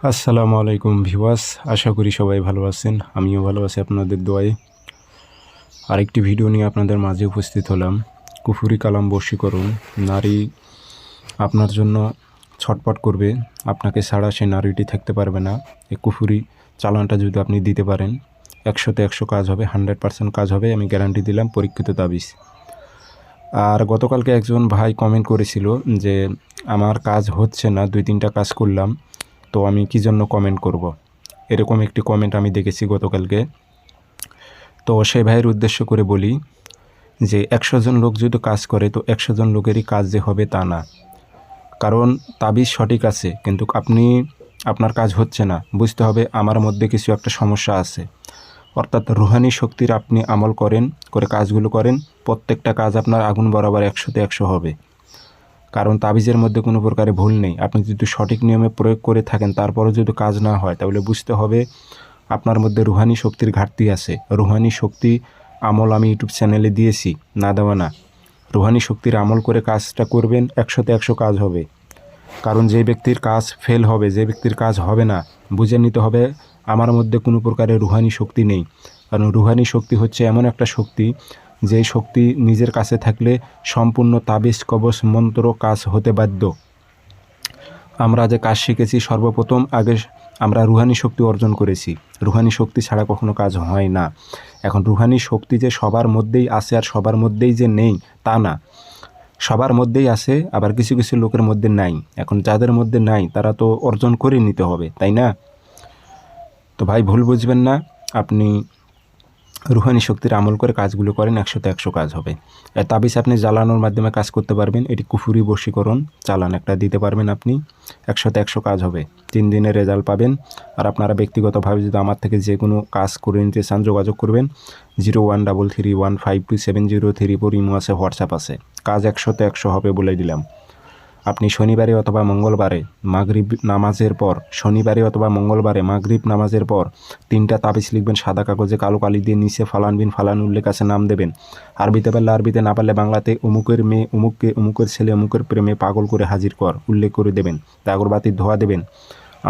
আসসালামু আলাইকুম ভিউয়ার্স, আশা করি সবাই ভালো আছেন। আমিও ভালো আছি আপনাদের দোয়ায়। আরেকটি ভিডিও নিয়ে আপনাদের মাঝে উপস্থিত হলাম। কুফরি কালাম বশীকরণ। নারী আপনার জন্য ছটপট করবে, আপনাকে ছাড়া সে নারীটি থাকতে পারবে না। এই কুফরি চালানটা যদি আপনি দিতে পারেন 100তে 100 কাজ হবে, 100% কাজ হবে, আমি গ্যারান্টি দিলাম, পরীক্ষিত তাবিজ। আর গতকালকে একজন ভাই কমেন্ট করেছিল যে আমার কাজ হচ্ছে না, 2-3টা কাজ করলাম, তো আমি কী জন্য কমেন্ট করব। এরকম একটি কমেন্ট আমি দেখেছি গতকালকে। তো সেই ভাইয়ের উদ্দেশ্য করে বলি যে 100 জন লোক যদি কাজ করে তো 100 জন লোকেরই কাজ যে হবে তা না। কারণ তাবিজ সঠিক আছে, কিন্তু আপনার কাজ হচ্ছে না, বুঝতে হবে আমার মধ্যে কিছু একটা সমস্যা আছে। অর্থাৎ রুহানি শক্তির আপনি আমল করে কাজগুলো করেন, প্রত্যেকটা কাজ আপনার আগুন বরাবর 100তে 100 হবে। কারণ তাবিজের মধ্যে কোনো প্রকারে ভুল নেই। আপনি যদি সঠিক নিয়মে প্রয়োগ করে থাকেন তারপরেও যদি কাজ না হয়, তাহলে বুঝতে হবে আপনার মধ্যে রুহানি শক্তির ঘাটতি আছে। রুহানি শক্তি আমল আমি ইউটিউব চ্যানেলে দিয়েছি, না দেওয়া না। রুহানি শক্তির আমল করে কাজটা করবেন, 100তে 100 কাজ হবে। কারণ যে ব্যক্তির কাজ ফেল হবে, যে ব্যক্তির কাজ হবে না, বুঝে নিতে হবে আমার মধ্যে কোনো প্রকারের রুহানি শক্তি নেই। কারণ রুহানি শক্তি হচ্ছে এমন একটা শক্তি, যেই শক্তি নিজের কাছে থাকলে সম্পূর্ণ তাবিজ কবচ মন্ত্র কাজ হতে বাধ্য। আমরা যে কাজ শিখেছি সর্বপ্রথম আগে আমরা রুহানি শক্তি অর্জন করেছি। রুহানি শক্তি ছাড়া কখনো কাজ হয় না। এখন রুহানি শক্তি যে সবার মধ্যেই আছে আর সবার মধ্যেই যে নেই তা না, সবার মধ্যেই আছে, আবার কিছু কিছু লোকের মধ্যে নাই। এখন যাদের মধ্যে নাই তারা তো অর্জন করে নিতে হবে, তাই না? তো ভাই ভুল বুঝবেন না, আপনি রুহানি শক্তির আমল করে কাজগুলো করেন, 100তে 100 কাজ হবে। তাবিজ আপনি জ্বালানোর মাধ্যমে কাজ করতে পারবেন, এটি কুফুরি বশীকরণ চালান একটা দিতে পারবেন আপনি, 100তে 100 কাজ হবে, 3 দিনের রেজাল্ট পাবেন। আর আপনারা ব্যক্তিগতভাবে যদি আমার থেকে যে কোনো কাজ করে নিতে চান যোগাযোগ করবেন, 0133152703 ইমো আছে, হোয়াটসঅ্যাপ আছে। কাজ 100তে 100 হবে বলে দিলাম। আপনি শনিবারে অথবা মঙ্গলবারে মাগরিব নামাজের পর, শনিবারে অথবা মঙ্গলবারে মাগরিব নামাজের পর 3টা তাবিজ লিখবেন সাদা কাগজে কালো কালি দিয়ে, নিচে ফালান বিন ফালান উল্লেখ আছে, নাম দেবেন। আরবিতে পারলে আরবিতে, না পারলে বাংলাতে অমুকের মেয়ে অমুককে, অমুকের ছেলে অমুকের প্রেমে পাগল করে হাজির কর উল্লেখ করে দেবেন। আগরবাতির ধোয়া দেবেন,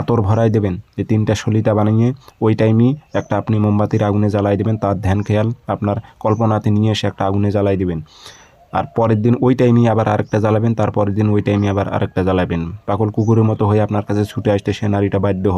আতর ভরাই দেবেন। যে 3টা সলিতা বানিয়ে ওই টাইমই একটা আপনি মোমবাতির আগুনে জ্বালাই দেবেন, তার ধ্যান খেয়াল আপনার কল্পনাতে নিয়ে এসে একটা আগুনে জ্বালাই দেবেন। আর পরের দিন ওই টাইমই আবার আরেকটা জ্বালাবেন, তারপরের দিন ওই টাইমে আবার আরেকটা জ্বালাবেন। পাগল কুকুরের মতো হয়ে আপনার কাছে ছুটে আসতে সে নারীটা বাধ্য হবে।